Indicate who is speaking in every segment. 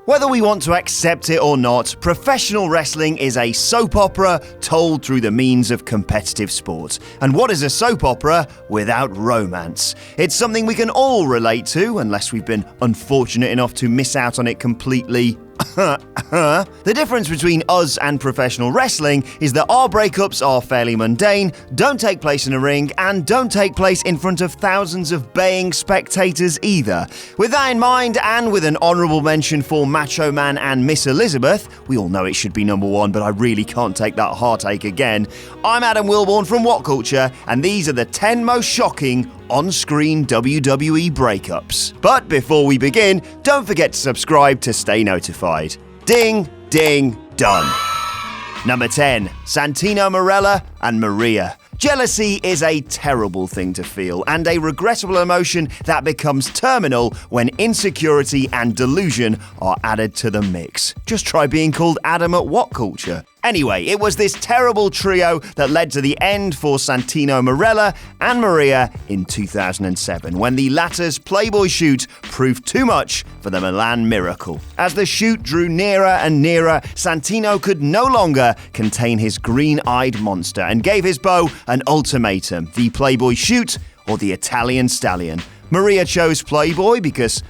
Speaker 1: Whether we want to accept it or not, professional wrestling is a soap opera told through the means of competitive sport. And what is a soap opera without romance? It's something we can all relate to, unless we've been unfortunate enough to miss out on it completely. The difference between us and professional wrestling is that our breakups are fairly mundane, don't take place in a ring, and don't take place in front of thousands of baying spectators either. With that in mind, and with an honourable mention for Macho Man and Miss Elizabeth, we all know it should be number one, but I really can't take that heartache again. I'm Adam Wilborn from WhatCulture, and these are the 10 most shocking on-screen WWE breakups. But before we begin, don't forget to subscribe to stay notified. Ding, ding, done. Number 10. Santino, Marella and Maria. Jealousy is a terrible thing to feel, and a regrettable emotion that becomes terminal when insecurity and delusion are added to the mix. Just try being called Adam at WhatCulture. Anyway, it was this terrible trio that led to the end for Santino, Marella and Maria in 2007, when the latter's Playboy shoot proved too much for the Milan Miracle. As the shoot drew nearer and nearer, Santino could no longer contain his green-eyed monster and gave his beau an ultimatum: the Playboy shoot or the Italian stallion. Maria chose Playboy because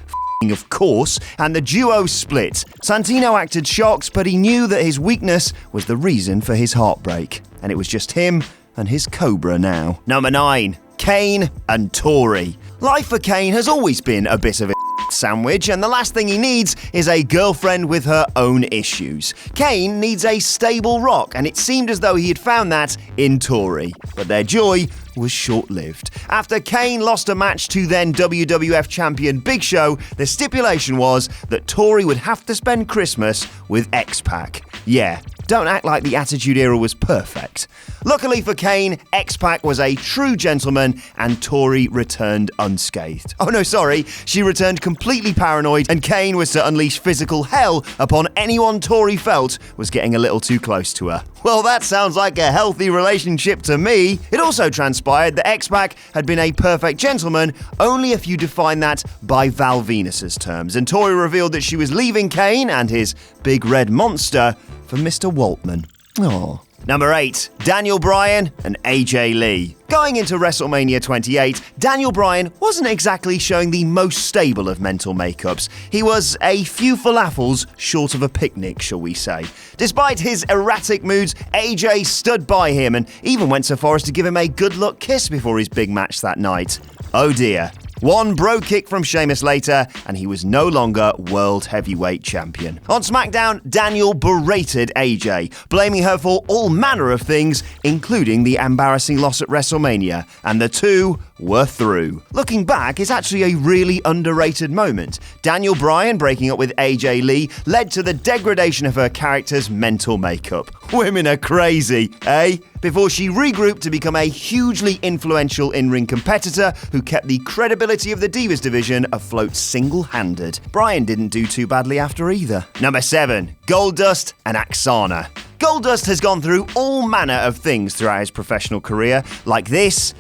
Speaker 1: of course, and the duo split. Santino acted shocked, but he knew that his weakness was the reason for his heartbreak. And it was just him and his cobra now. Number 9. Kane and Tori. Life for Kane has always been a bit of a sandwich, and the last thing he needs is a girlfriend with her own issues. Kane needs a stable rock, and it seemed as though he had found that in Tori. But their joy was short-lived. After Kane lost a match to then WWF champion Big Show, the stipulation was that Tori would have to spend Christmas with X-Pac. Yeah, don't act like the Attitude Era was perfect. Luckily for Kane, X-Pac was a true gentleman and Tori returned unscathed. Oh no, sorry, she returned completely paranoid, and Kane was to unleash physical hell upon anyone Tori felt was getting a little too close to her. Well, that sounds like a healthy relationship to me. It also transpired that X-Pac had been a perfect gentleman only if you define that by Val Venus's terms, and Tori revealed that she was leaving Kane and his big red monster for Mr. Waltman. Aww. Number 8. Daniel Bryan and AJ Lee. Going into WrestleMania 28, Daniel Bryan wasn't exactly showing the most stable of mental makeups. He was a few falafels short of a picnic, shall we say. Despite his erratic moods, AJ stood by him and even went so far as to give him a good luck kiss before his big match that night. Oh dear. One bro kick from Sheamus later, and he was no longer World Heavyweight Champion. On SmackDown, Daniel berated AJ, blaming her for all manner of things, including the embarrassing loss at WrestleMania, and the two were through. Looking back, it's actually a really underrated moment. Daniel Bryan breaking up with AJ Lee led to the degradation of her character's mental makeup. Women are crazy, eh? Before she regrouped to become a hugely influential in-ring competitor who kept the credibility of the Divas division afloat single-handed. Bryan didn't do too badly after either. Number 7. Goldust and Axon. Goldust has gone through all manner of things throughout his professional career, like this,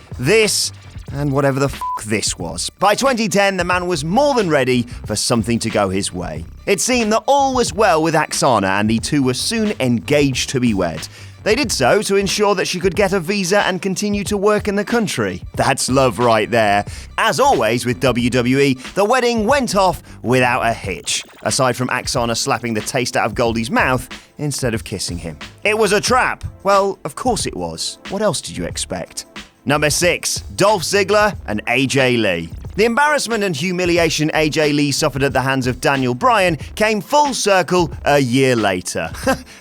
Speaker 1: and whatever the this was. By 2010, the man was more than ready for something to go his way. It seemed that all was well with Axana, and the two were soon engaged to be wed. They did so to ensure that she could get a visa and continue to work in the country. That's love right there. As always with WWE, the wedding went off without a hitch, aside from Axana slapping the taste out of Goldie's mouth instead of kissing him. It was a trap. Well, of course it was. What else did you expect? Number 6. Dolph Ziggler and AJ Lee. The embarrassment and humiliation AJ Lee suffered at the hands of Daniel Bryan came full circle a year later.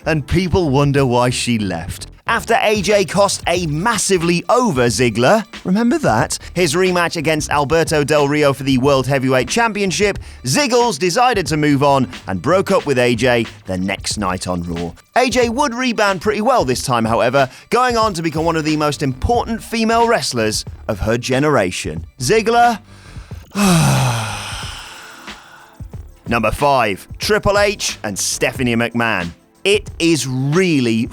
Speaker 1: And people wonder why she left. After AJ cost a massively over Ziggler, remember that? His rematch against Alberto Del Rio for the World Heavyweight Championship, Ziggles decided to move on and broke up with AJ the next night on Raw. AJ would rebound pretty well this time, however, going on to become one of the most important female wrestlers of her generation. Ziggler? Number 5. Triple H and Stephanie McMahon. It is really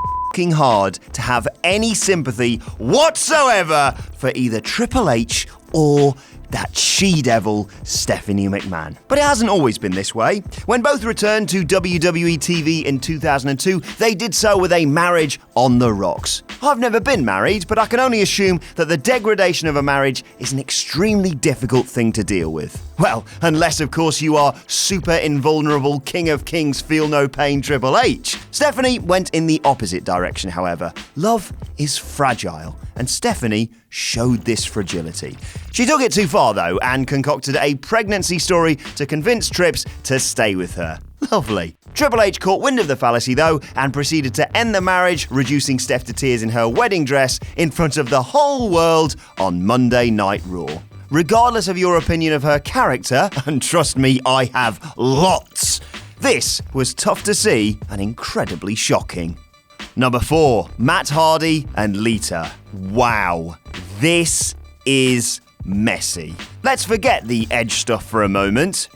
Speaker 1: hard to have any sympathy whatsoever for either Triple H or that she-devil Stephanie McMahon. But it hasn't always been this way. When both returned to WWE TV in 2002, they did so with a marriage on the rocks. I've never been married, but I can only assume that the degradation of a marriage is an extremely difficult thing to deal with. Well, unless of course you are super invulnerable King of Kings feel no pain Triple H. Stephanie went in the opposite direction, however. Love is fragile, and Stephanie showed this fragility. She took it too far though, and concocted a pregnancy story to convince Trips to stay with her. Lovely. Triple H caught wind of the fallacy though, and proceeded to end the marriage, reducing Steph to tears in her wedding dress in front of the whole world on Monday Night Raw. Regardless of your opinion of her character, and trust me, I have lots, this was tough to see and incredibly shocking. Number 4, Matt Hardy and Lita. Wow, this is messy. Let's forget the Edge stuff for a moment.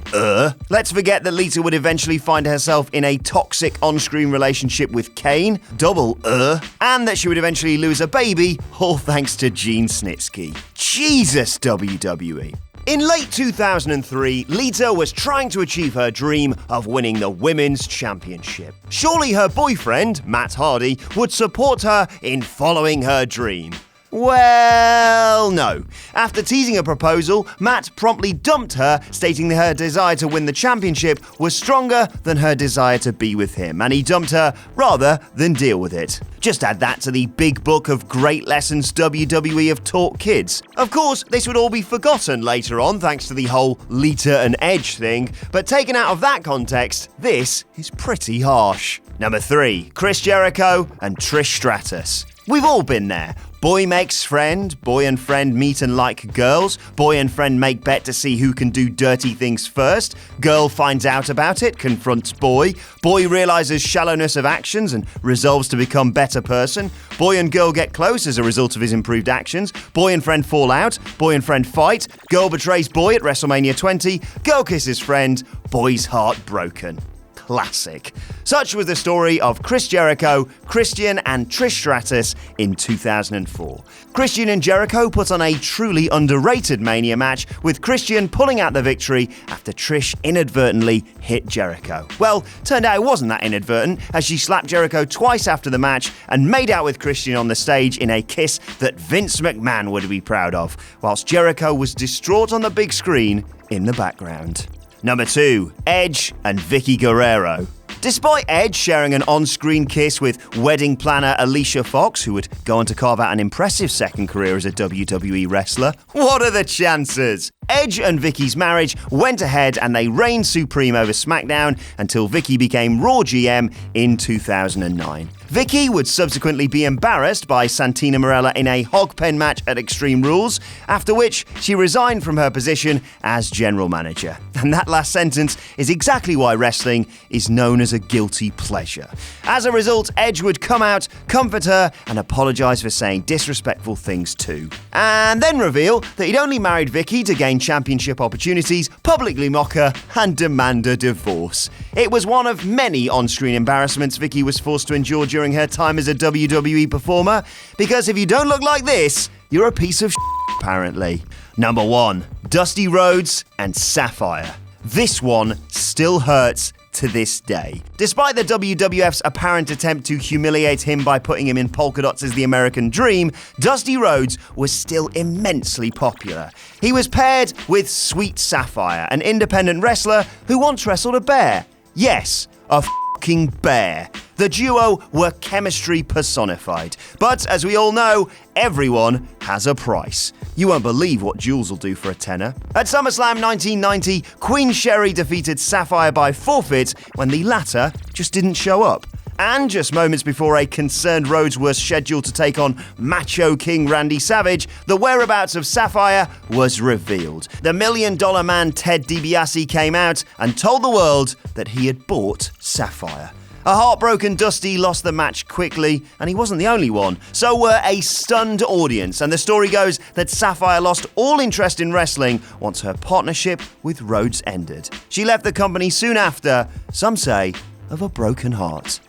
Speaker 1: Let's forget that Lita would eventually find herself in a toxic on-screen relationship with Kane, and that she would eventually lose a baby, all thanks to Gene Snitsky. Jesus, WWE. In late 2003, Lita was trying to achieve her dream of winning the Women's Championship. Surely her boyfriend, Matt Hardy, would support her in following her dream. Well, no. After teasing a proposal, Matt promptly dumped her, stating that her desire to win the championship was stronger than her desire to be with him, and he dumped her rather than deal with it. Just add that to the big book of great lessons WWE have taught kids. Of course, this would all be forgotten later on thanks to the whole Lita and Edge thing, but taken out of that context, this is pretty harsh. Number 3, Chris Jericho and Trish Stratus. We've all been there. Boy makes friend, boy and friend meet and like girls, boy and friend make bet to see who can do dirty things first, girl finds out about it, confronts boy, boy realizes shallowness of actions and resolves to become better person, boy and girl get close as a result of his improved actions, boy and friend fall out, boy and friend fight, girl betrays boy at WrestleMania 20, girl kisses friend, boy's heart broken. Classic. Such was the story of Chris Jericho, Christian and Trish Stratus in 2004. Christian and Jericho put on a truly underrated Mania match, with Christian pulling out the victory after Trish inadvertently hit Jericho. Well, turned out it wasn't that inadvertent, as she slapped Jericho twice after the match and made out with Christian on the stage in a kiss that Vince McMahon would be proud of, whilst Jericho was distraught on the big screen in the background. Number 2, Edge and Vickie Guerrero. Despite Edge sharing an on-screen kiss with wedding planner Alicia Fox, who would go on to carve out an impressive second career as a WWE wrestler, what are the chances? Edge and Vickie's marriage went ahead and they reigned supreme over SmackDown until Vickie became Raw GM in 2009. Vickie would subsequently be embarrassed by Santino Marella in a hog pen match at Extreme Rules, after which she resigned from her position as general manager. And that last sentence is exactly why wrestling is known as a guilty pleasure. As a result, Edge would come out, comfort her, and apologise for saying disrespectful things too. And then reveal that he'd only married Vickie to gain championship opportunities, publicly mock her, and demand a divorce. It was one of many on-screen embarrassments Vickie was forced to endure during her time as a WWE performer, because if you don't look like this, you're a piece of shit, apparently. Number 1, Dusty Rhodes and Sapphire. This one still hurts to this day. Despite the WWF's apparent attempt to humiliate him by putting him in polka dots as the American Dream, Dusty Rhodes was still immensely popular. He was paired with Sweet Sapphire, an independent wrestler who once wrestled a bear. Yes, a fucking bear. The duo were chemistry personified. But as we all know, everyone has a price. You won't believe what Jules will do for a tenner. At SummerSlam 1990, Queen Sherry defeated Sapphire by forfeit when the latter just didn't show up. And just moments before a concerned Rhodes was scheduled to take on Macho King Randy Savage, the whereabouts of Sapphire was revealed. The $1 Million Man Ted DiBiase came out and told the world that he had bought Sapphire. A heartbroken Dusty lost the match quickly, and he wasn't the only one. So were a stunned audience, and the story goes that Sapphire lost all interest in wrestling once her partnership with Rhodes ended. She left the company soon after, some say, of a broken heart.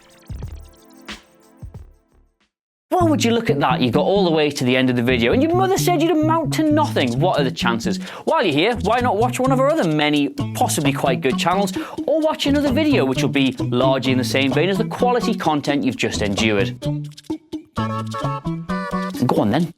Speaker 2: Why would you look at that? You got all the way to the end of the video and your mother said you'd amount to nothing. What are the chances? While you're here, why not watch one of our other many, possibly quite good channels, or watch another video which will be largely in the same vein as the quality content you've just endured. Go on then.